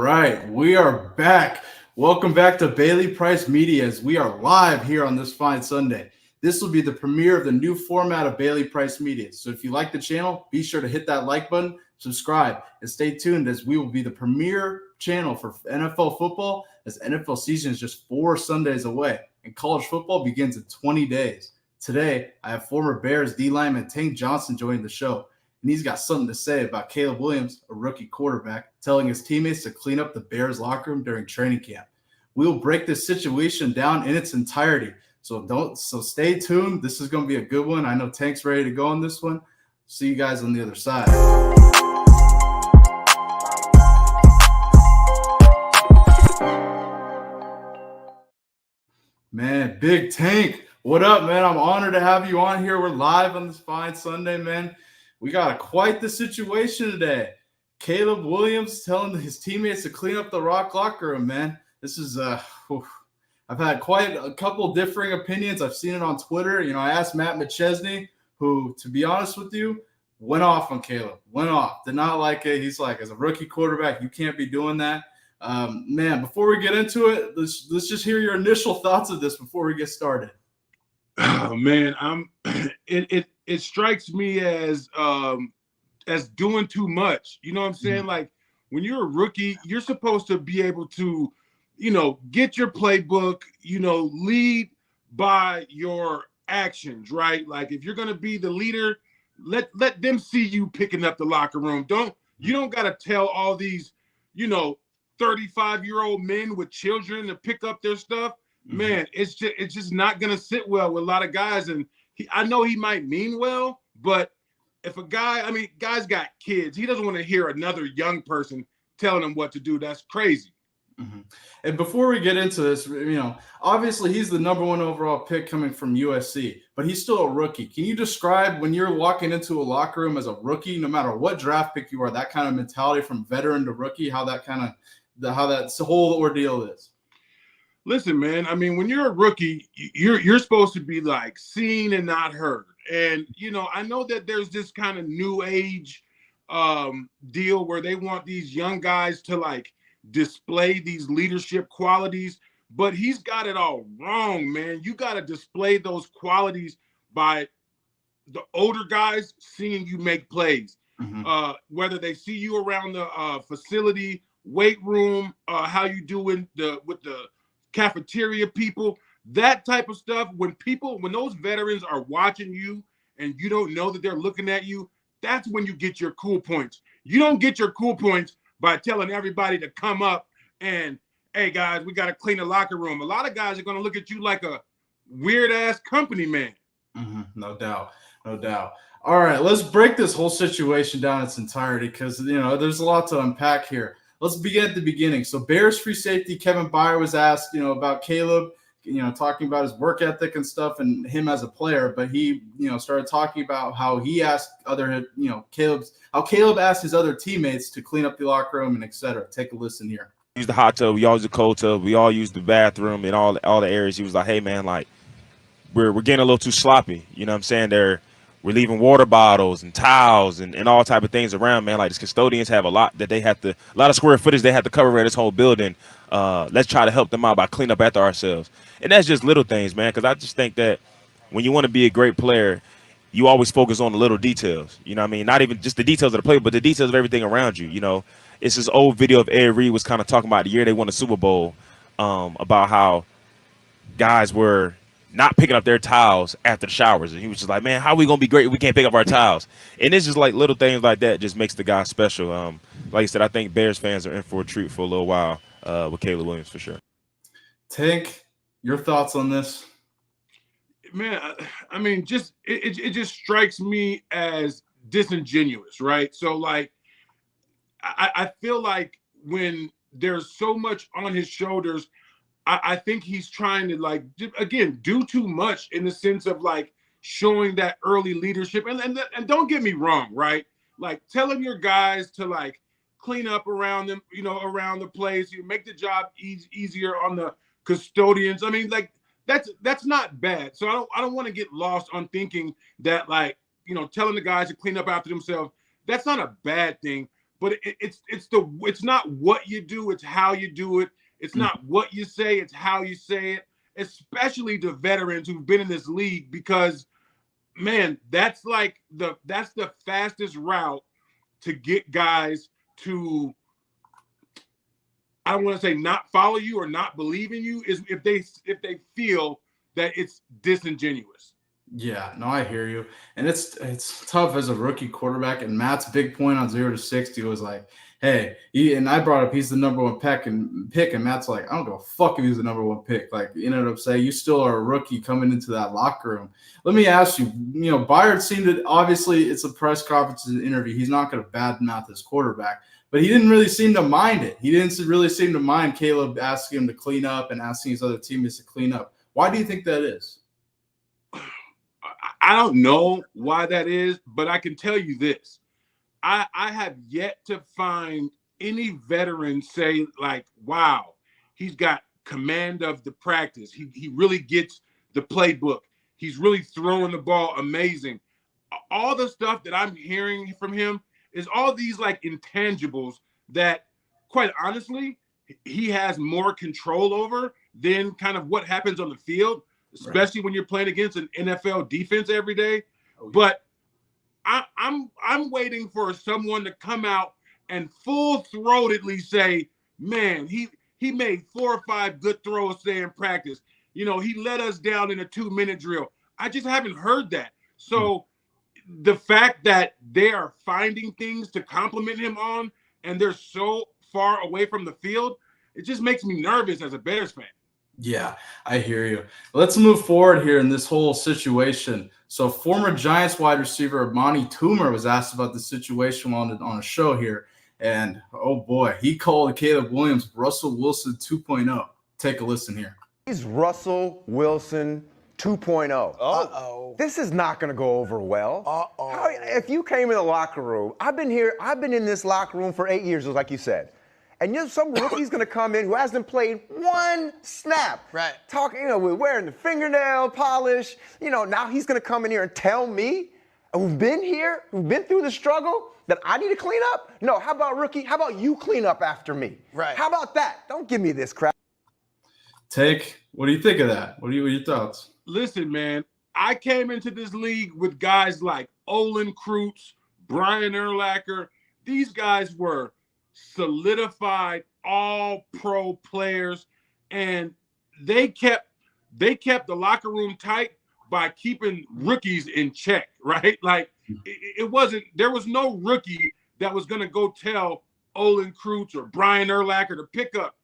right, we are back. Welcome back to Bailey Price Media as we are live here on this fine Sunday. This will be the premiere of the new format of Bailey Price Media. So if you like the channel, be sure to hit that like button, subscribe, and stay tuned as we will be the premier channel for NFL football as NFL season is just 4 Sundays away and college football begins in 20 days. Today, I have former Bears D lineman Tank Johnson joining the show. And he's got something to say about Caleb Williams, a rookie quarterback, telling his teammates to clean up the Bears locker room during training camp. We will break this situation down in its entirety. So stay tuned. This is going to be a good one. I know Tank's ready to go on this one. See you guys on the other side. Man, Big Tank, what up, man? I'm honored to have you on here. We're live on this fine Sunday, man. We got quite the situation today. Caleb Williams telling his teammates to clean up the locker room, man. This is I've had quite a couple differing opinions. I've seen it on Twitter. I asked Matt McChesney, who, to be honest with you, went off on Caleb. Went off. Did not like it. He's like, as a rookie quarterback, you can't be doing that. Man, before we get into it, let's just hear your initial thoughts of this before we get started. Oh man, it strikes me as doing too much. You know what I'm saying? Like when you're a rookie, you're supposed to be able to, get your playbook, lead by your actions, right? Like if you're gonna be the leader, let them see you picking up the locker room. You don't gotta tell all these, 35-year-old men with children to pick up their stuff. Man, it's just not gonna sit well with a lot of guys. And I know he might mean well, but if guys got kids, he doesn't want to hear another young person telling him what to do. That's crazy. And before we get into this, obviously he's the number 1 overall pick coming from USC, but he's still a rookie. Can you describe when you're walking into a locker room as a rookie, no matter what draft pick you are, that kind of mentality from veteran to rookie, how that whole ordeal is? Listen, man, when you're a rookie, you're supposed to be like seen and not heard. And, I know that there's this kind of new age deal where they want these young guys to like display these leadership qualities, but he's got it all wrong, man. You got to display those qualities by the older guys seeing you make plays, whether they see you around the facility, weight room, how you do with the cafeteria people, that type of stuff. When those veterans are watching you and you don't know that they're looking at you, that's when you get your cool points. You don't get your cool points by telling everybody to come up and, hey guys, we got to clean the locker room. A lot of guys are going to look at you like a weird ass company man. No doubt. All right, let's break this whole situation down in its entirety because there's a lot to unpack here. Let's begin at the beginning. So Bears free safety Kevin Byard was asked, about Caleb, talking about his work ethic and stuff and him as a player. But he, started talking about how he asked Caleb asked his other teammates to clean up the locker room and et cetera. Take a listen here. Use the hot tub. We all use the cold tub. We all use the bathroom and all the areas. He was like, hey, man, like we're getting a little too sloppy. You know what I'm saying? We're leaving water bottles and towels and all type of things around, man. Like, these custodians have a lot of square footage they have to cover around this whole building. Let's try to help them out by cleaning up after ourselves. And that's just little things, man, because I just think that when you want to be a great player, you always focus on the little details. You know what I mean? Not even just the details of the play, but the details of everything around you. It's this old video of Ed Reed was kind of talking about the year they won the Super Bowl, about how guys were not picking up their towels after the showers. And he was just like, man, how are we going to be great if we can't pick up our towels? And it's just like little things like that just makes the guy special. Like I said, I think Bears fans are in for a treat for a little while with Caleb Williams for sure. Tank, your thoughts on this? Man, it just strikes me as disingenuous, right? So, like, I feel like when there's so much on his shoulders, I think he's trying to, like, again, do too much in the sense of, like, showing that early leadership. And don't get me wrong, right? Like, telling your guys to, like, clean up around them, around the place. You make the job easier on the custodians. Like, that's not bad. So I don't want to get lost on thinking that, like, telling the guys to clean up after themselves, that's not a bad thing. but it's not what you do, it's how you do it. It's not what you say, it's how you say it, especially the veterans who've been in this league, because man, that's the fastest route to get guys to, I don't want to say not follow you or not believe in you, is if they feel that it's disingenuous. Yeah, no, I hear you. And it's tough as a rookie quarterback. And Matt's big point on 0 to 60 was like, hey, and I brought up he's the number one pick, and Matt's like, I don't give a fuck if he's the number one pick. Like, you know what I'm saying? You still are a rookie coming into that locker room. Let me ask you, Byard seemed to, obviously it's a press conference, it's an interview. He's not going to badmouth his quarterback, but he didn't really seem to mind it. He didn't really seem to mind Caleb asking him to clean up and asking his other teammates to clean up. Why do you think that is? I don't know why that is, but I can tell you this. I have yet to find any veteran say, like, wow, he's got command of the practice. He really gets the playbook. He's really throwing the ball amazing. All the stuff that I'm hearing from him is all these like intangibles that, quite honestly, he has more control over than kind of what happens on the field, especially when you're playing against an NFL defense every day. But I'm waiting for someone to come out and full-throatedly say, man, he made 4 or 5 good throws today in practice. He let us down in a 2-minute drill. I just haven't heard that. So the fact that they are finding things to compliment him on and they're so far away from the field, it just makes me nervous as a Bears fan. Yeah, I hear you. Let's move forward here in this whole situation. So former Giants wide receiver Monty Toomer was asked about the situation on a show here. And, oh, boy, he called Caleb Williams Russell Wilson 2.0. Take a listen here. He's Russell Wilson 2.0. Uh-oh. This is not going to go over well. Uh-oh. If you came in the locker room, I've been in this locker room for 8 years, like you said. And some rookie's going to come in who hasn't played one snap. Right. Talking, we're wearing the fingernail polish. Now he's going to come in here and tell me, who've been here, who've been through the struggle, that I need to clean up? No, how about rookie? How about you clean up after me? Right. How about that? Don't give me this crap. What do you think of that? What are your thoughts? Listen, man, I came into this league with guys like Olin Kreutz, Brian Urlacher. These guys were solidified all-pro players, and they kept the locker room tight by keeping rookies in check, right? Like there was no rookie that was going to go tell Olin Kreutz or Brian Urlacher to pick up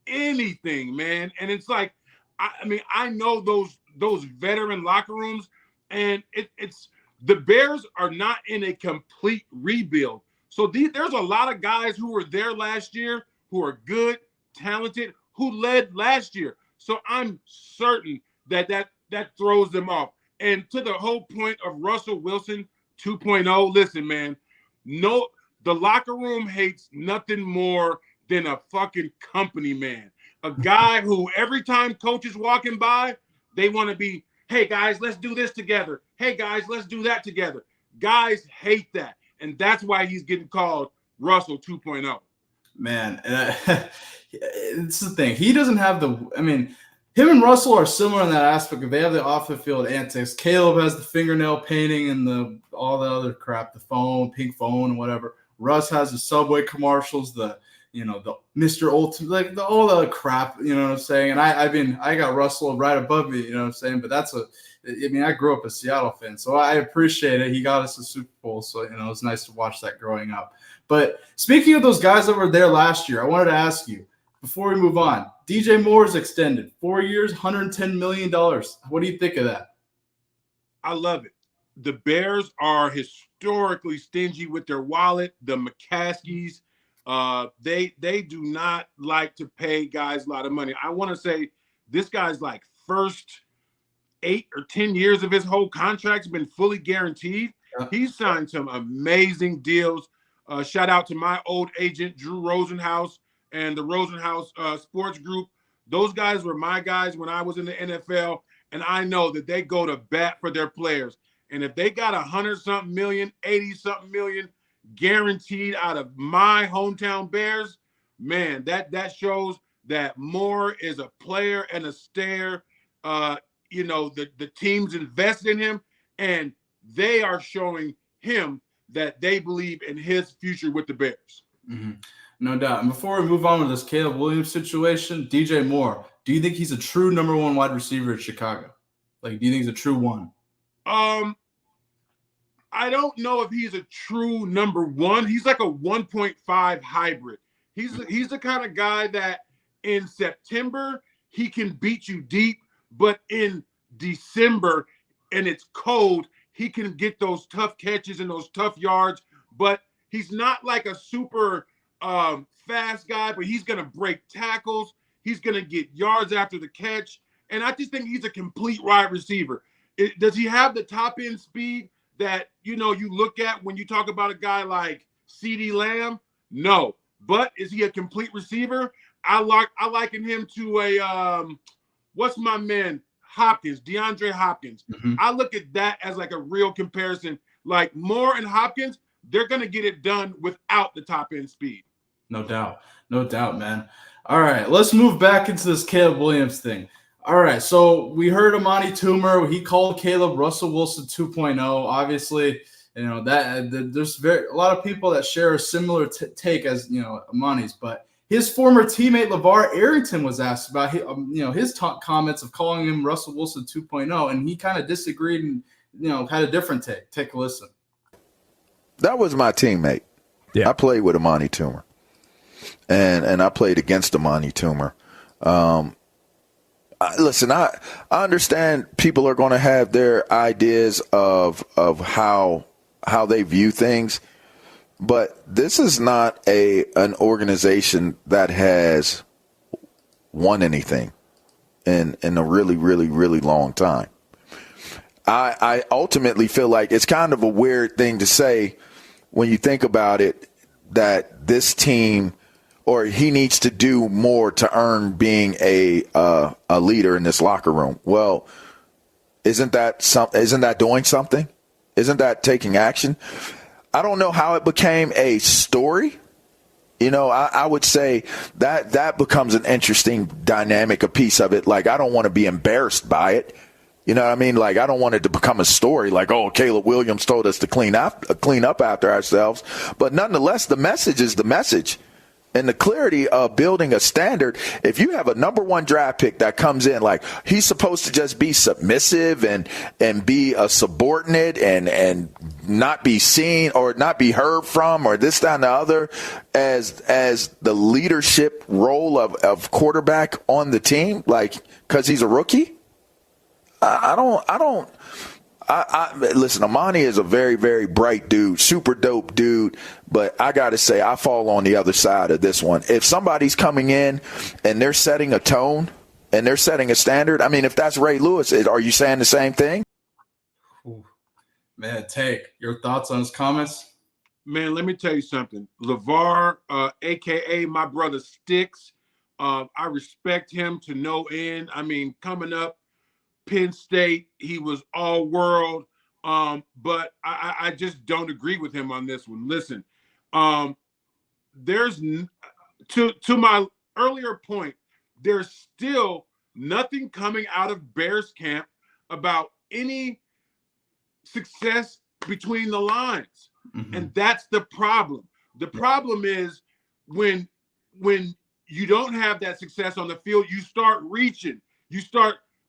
anything, man. And it's like, I know those veteran locker rooms, and it's the Bears are not in a complete rebuild. So there's a lot of guys who were there last year who are good, talented, who led last year. So I'm certain that throws them off. And to the whole point of Russell Wilson 2.0, listen, man, the locker room hates nothing more than a fucking company man. A guy who every time coach is walking by, they want to be, hey, guys, let's do this together. Hey, guys, let's do that together. Guys hate that. And that's why he's getting called Russell 2.0. Man, it's the thing. He doesn't have him and Russell are similar in that aspect. They have the off-the-field antics. Caleb has the fingernail painting and all the other crap, the phone, pink phone, and whatever. Russ has the Subway commercials, the Mr. Ultimate, like all the crap, you know what I'm saying? And I got Russell right above me, you know what I'm saying? But I grew up a Seattle fan, so I appreciate it. He got us a Super Bowl, so, it was nice to watch that growing up. But speaking of those guys that were there last year, I wanted to ask you, before we move on, DJ Moore's extended 4 years, $110 million. What do you think of that? I love it. The Bears are historically stingy with their wallet. The McCaskies, they do not like to pay guys a lot of money. I want to say this guy's like first 8 or 10 years of his whole contract's been fully guaranteed. Yeah. He's signed some amazing deals. Shout out to my old agent, Drew Rosenhaus, and the Rosenhaus Sports Group. Those guys were my guys when I was in the NFL, and I know that they go to bat for their players. And if they got 100-something million, 80-something million, guaranteed out of my hometown Bears, man, that shows that Moore is a player and a stayer. The teams invested in him, and they are showing him that they believe in his future with the Bears. Mm-hmm. No doubt. And before we move on with this Caleb Williams situation, DJ Moore, do you think he's a true number one wide receiver in Chicago? Like, do you think he's a true one? I don't know if he's a true number one. He's like a 1.5 hybrid. He's the kind of guy that in September he can beat you deep, but in December and it's cold, he can get those tough catches and those tough yards. But he's not like a super fast guy, but he's going to break tackles. He's going to get yards after the catch. And I just think he's a complete wide receiver. Does he have the top end speed that, you look at when you talk about a guy like CeeDee Lamb? No. But is he a complete receiver? I liken him to a what's my man Hopkins, DeAndre Hopkins. Mm-hmm. I look at that as like a real comparison. Like Moore and Hopkins, they're going to get it done without the top end speed. No doubt, man. All right, let's move back into this Caleb Williams thing. All right, so we heard Amani Toomer. He called Caleb Russell Wilson 2.0. Obviously, there's a lot of people that share a similar take as Amani's, but his former teammate LeVar Arrington was asked about his comments of calling him Russell Wilson 2.0, and he kind of disagreed and had a different take. Take a listen. That was my teammate. Yeah. I played with Amani Toomer, and I played against Amani Toomer. Listen, I understand people are going to have their ideas of how they view things, but this is not an organization that has won anything in a really, really, really long time. I ultimately feel like it's kind of a weird thing to say when you think about it, that this team or he needs to do more to earn being a leader in this locker room. Well, isn't that doing something? Isn't that taking action? I don't know how it became a story. I would say that becomes an interesting dynamic, a piece of it. Like, I don't want to be embarrassed by it. You know what I mean? Like, I don't want it to become a story like, oh, Caleb Williams told us to clean up after ourselves. But nonetheless, the message is the message. And the clarity of building a standard, if you have a number one draft pick that comes in, like, he's supposed to just be submissive and be a subordinate and not be seen or not be heard from or this, that, and the other as the leadership role of quarterback on the team, like, because he's a rookie. Listen, Amani is a very, very bright dude, super dope dude, but I got to say, I fall on the other side of this one. If somebody's coming in and they're setting a tone and they're setting a standard, I mean, if that's Ray Lewis, are you saying the same thing? Ooh. Man, your thoughts on his comments? Man, let me tell you something. LeVar, a.k.a. my brother Sticks, I respect him to no end. I mean, coming up, Penn State, he was all world, but I just don't agree with him on this one. Listen, there's to my earlier point, there's still nothing coming out of Bears camp about any success between the lines, and that's the problem. The problem is when you don't have that success on the field, you start reaching,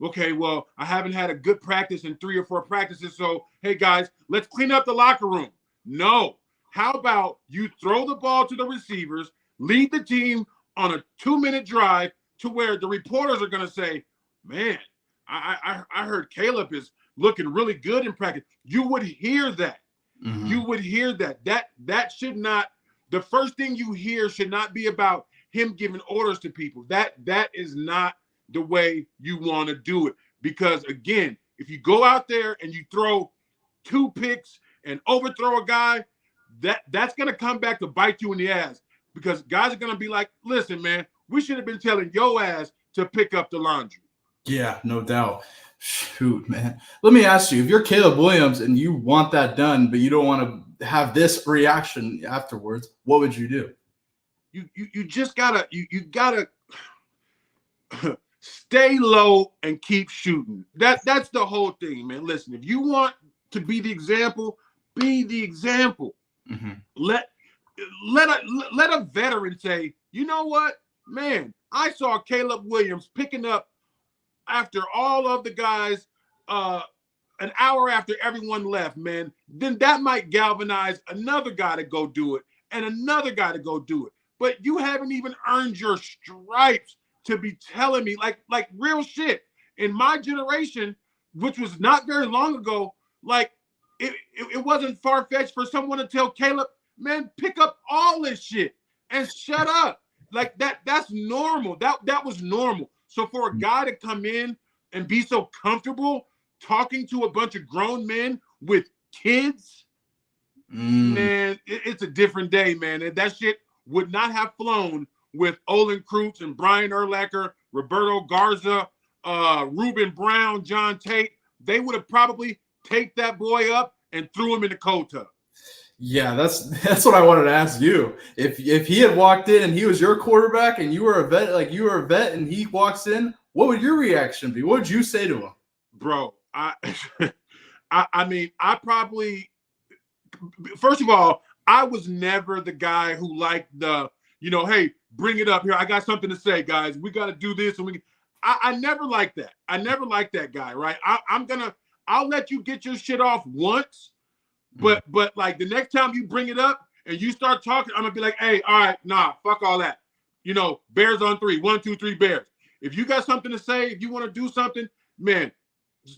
okay, well, I haven't had a good practice in 3 or 4 practices, so, hey, guys, let's clean up the locker room. No. How about you throw the ball to the receivers, lead the team on a 2-minute drive to where the reporters are going to say, man, I heard Caleb is looking really good in practice. You would hear that. Mm-hmm. You would hear that. That should not – the first thing you hear should not be about him giving orders to people. That is not – the way you want to do it. Because, again, if you go out there and you throw 2 picks and overthrow a guy, that's going to come back to bite you in the ass. Because guys are going to be like, listen, man, we should have been telling your ass to pick up the laundry. Yeah, no doubt. Shoot, man. Let me ask you, if you're Caleb Williams and you want that done, but you don't want to have this reaction afterwards, what would you do? You just gotta you gotta stay low and keep shooting. That's the whole thing, man. Listen, if you want to be the example, be the example. Mm-hmm. Let a veteran say, you know what, man, I saw Caleb Williams picking up after all of the guys an hour after everyone left, man. Then that might galvanize another guy to go do it and another guy to go do it. But you haven't even earned your stripes to be telling me like real shit. In my generation, which was not very long ago, like it wasn't far-fetched for someone to tell Caleb, man, pick up all this shit and shut up. Like that's normal. That was normal. So for a guy to come in and be so comfortable talking to a bunch of grown men with kids, man, it's a different day, man. And that shit would not have flown with Olin Kreutz and Brian Urlacher, Roberto Garza, Reuben Brown, John Tate. They would have probably taped that boy up and threw him in the cold tub. Yeah, that's what I wanted to ask you. If he had walked in and he was your quarterback and you were a vet, and he walks in, what would your reaction be? What would you say to him? Bro, I mean, I probably, first of all, I was never the guy who liked the, hey, bring it up here. I got something to say, guys. We got to do this. And I never liked that. I never liked that guy, right? I'll let you get your shit off once, but like the next time you bring it up and you start talking, I'm gonna be like, hey, all right, nah, fuck all that. Bears on 3, 1, 2, 3 Bears. If you got something to say, if you want to do something, man,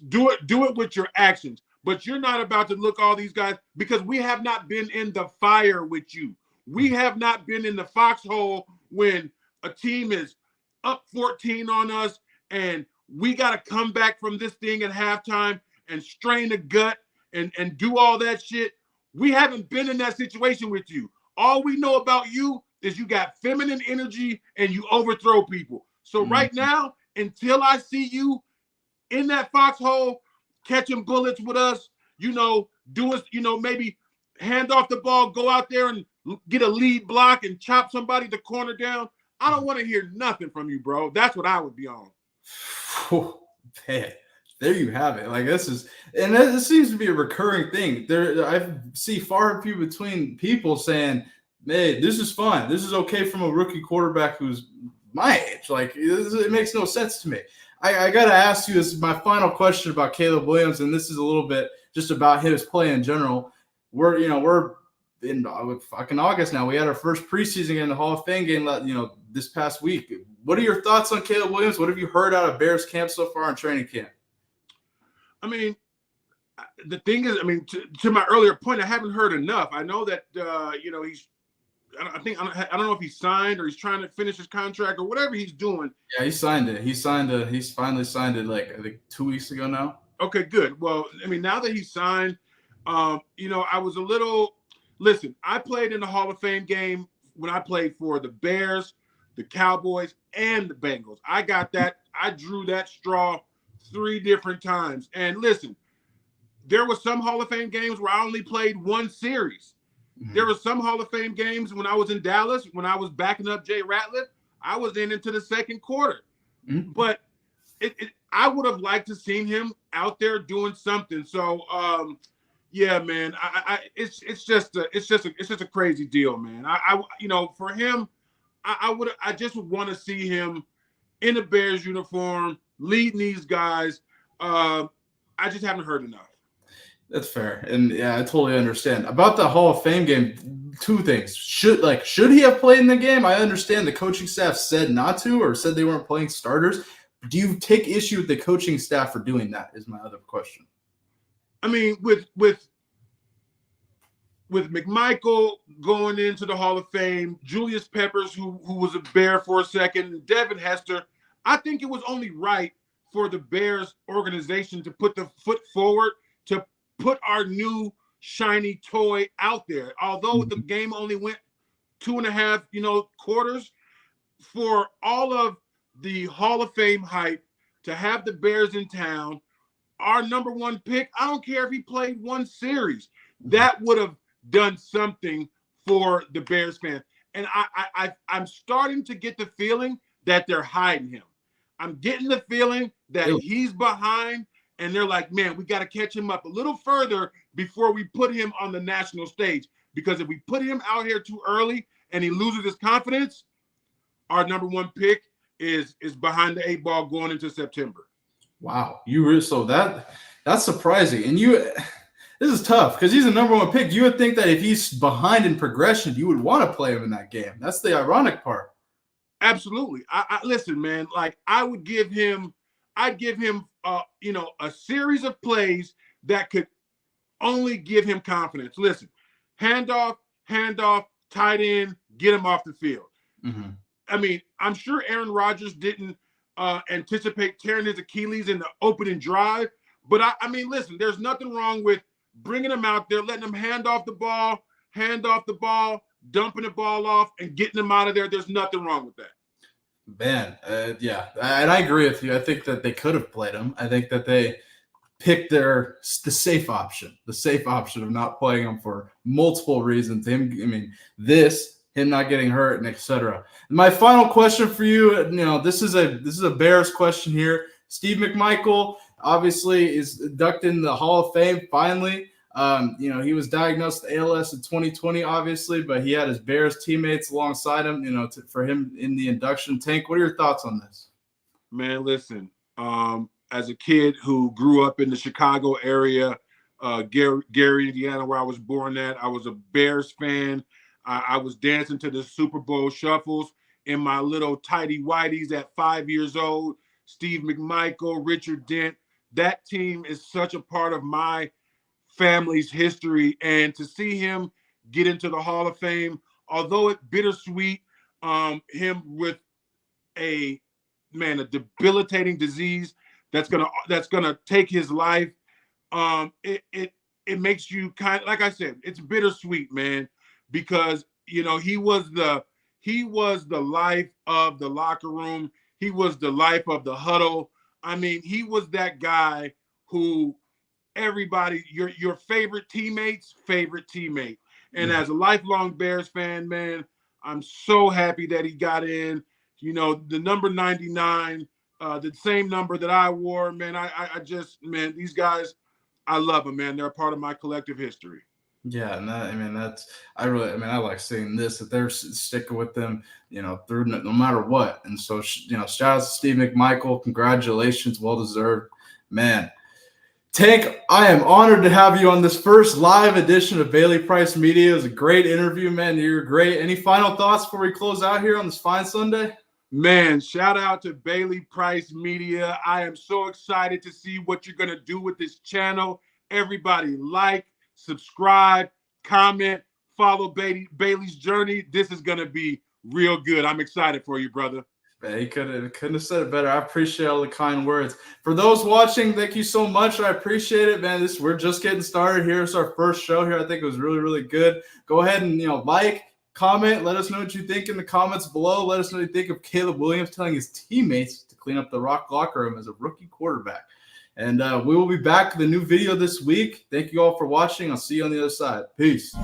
do it with your actions. But you're not about to look all these guys, because we have not been in the fire with you. We have not been in the foxhole when a team is up 14 on us and we got to come back from this thing at halftime and strain the gut and do all that shit. We haven't been in that situation with you. All we know about you is you got feminine energy and you overthrow people. So right now, until I see you in that foxhole catching bullets with us, do us, maybe hand off the ball, go out there and get a lead block and chop somebody the corner down, I don't want to hear nothing from you, bro. That's what I would be on. Man, there you have it. Like this seems to be a recurring thing. I see far and few between people saying, "Man, this is fun. This is okay from a rookie quarterback who's my age." Like it makes no sense to me. I gotta ask you, this is my final question about Caleb Williams, and this is a little bit just about his play in general. We're in fucking August now. We had our first preseason game, the Hall of Fame game, this past week. What are your thoughts on Caleb Williams? What have you heard out of Bears camp so far in training camp? I mean, the thing is, to my earlier point, I haven't heard enough. I know that he's. I don't know if he's signed or he's trying to finish his contract or whatever he's doing. Yeah, he signed it. He's finally signed it, like I think 2 weeks ago now. Okay, good. Well, now that he's signed, I was a little. Listen, I played in the Hall of Fame game when I played for the Bears, the Cowboys, and the Bengals. I got that. I drew that straw 3 different times. And listen, there were some Hall of Fame games where I only played 1 series. Mm-hmm. There were some Hall of Fame games when I was in Dallas, when I was backing up Jay Ratliff, I was into the second quarter. Mm-hmm. But I would have liked to seen him out there doing something. So, yeah, man, it's just a crazy deal, man. For him, I just would want to see him in a Bears uniform, leading these guys. I just haven't heard enough. That's fair, and yeah, I totally understand about the Hall of Fame game. 2 things: should he have played in the game? I understand the coaching staff said not to, or said they weren't playing starters. Do you take issue with the coaching staff for doing that? Is my other question. With McMichael going into the Hall of Fame, Julius Peppers, who was a Bear for a second, Devin Hester, I think it was only right for the Bears organization to put the foot forward to put our new shiny toy out there. Although the game only went 2.5, quarters, for all of the Hall of Fame hype to have the Bears in town, our number 1 pick, I don't care if he played 1 series, that would have done something for the Bears fans. And I'm starting to get the feeling that they're hiding him. I'm getting the feeling that he's behind, and they're like, man, we got to catch him up a little further before we put him on the national stage. Because if we put him out here too early and he loses his confidence, our number one pick is behind the 8 ball going into September. Wow, so that's surprising. And this is tough because he's a number one pick. You would think that if he's behind in progression, you would want to play him in that game. That's the ironic part. Absolutely. I listen, man. Like I'd give him, a series of plays that could only give him confidence. Listen, handoff, tight end, get him off the field. Mm-hmm. I mean, I'm sure Aaron Rodgers didn't anticipate tearing his Achilles in the opening drive, but I mean, listen, there's nothing wrong with bringing him out there, letting him hand off the ball, dumping the ball off, and getting him out of there. There's nothing wrong with that. Man, yeah, and I agree with you. I think that they could have played him. I think that they picked the safe option of not playing him for multiple reasons. Him not getting hurt and etc. My final question for you, this is a Bears question here. Steve McMichael obviously is inducted in the Hall of Fame finally. He was diagnosed with ALS in 2020, obviously, but he had his Bears teammates alongside him, for him in the induction. Tank, what are your thoughts on this? Man, listen, as a kid who grew up in the Chicago area, Gary, Indiana, where I was born at, I was a Bears fan. I was dancing to the Super Bowl shuffles in my little tighty whities at 5 years old. Steve McMichael, Richard Dent. That team is such a part of my family's history, and to see him get into the Hall of Fame, although it's bittersweet, him with a debilitating disease that's gonna take his life. It makes you kind of, like I said, it's bittersweet, man, because he was the life of the locker room. He was the life of the huddle. I mean, he was that guy who everybody, your favorite teammate's favorite teammate. And as a lifelong Bears fan, man, I'm so happy that he got in. The number 99, the same number that I wore, man. I just, man, these guys, I love them, man. They're a part of my collective history. Yeah, and I like seeing this, that they're sticking with them, through no matter what. And so, shout out to Steve McMichael. Congratulations, well deserved, man. Tank, I am honored to have you on this first live edition of Bailey Price Media. It was a great interview, man. You're great. Any final thoughts before we close out here on this fine Sunday? Man, shout out to Bailey Price Media. I am so excited to see what you're going to do with this channel. Everybody like, subscribe, comment, follow Bailey's journey. This is going to be real good. I'm excited for you, brother. Man, he couldn't have said it better. I appreciate all the kind words. For those watching, thank you so much. I appreciate it, man. We're just getting started here. It's our first show here. I think it was really, really good. Go ahead and like, comment. Let us know what you think in the comments below. Let us know what you think of Caleb Williams telling his teammates to clean up the locker room as a rookie quarterback. And we will be back with a new video this week. Thank you all for watching. I'll see you on the other side. Peace.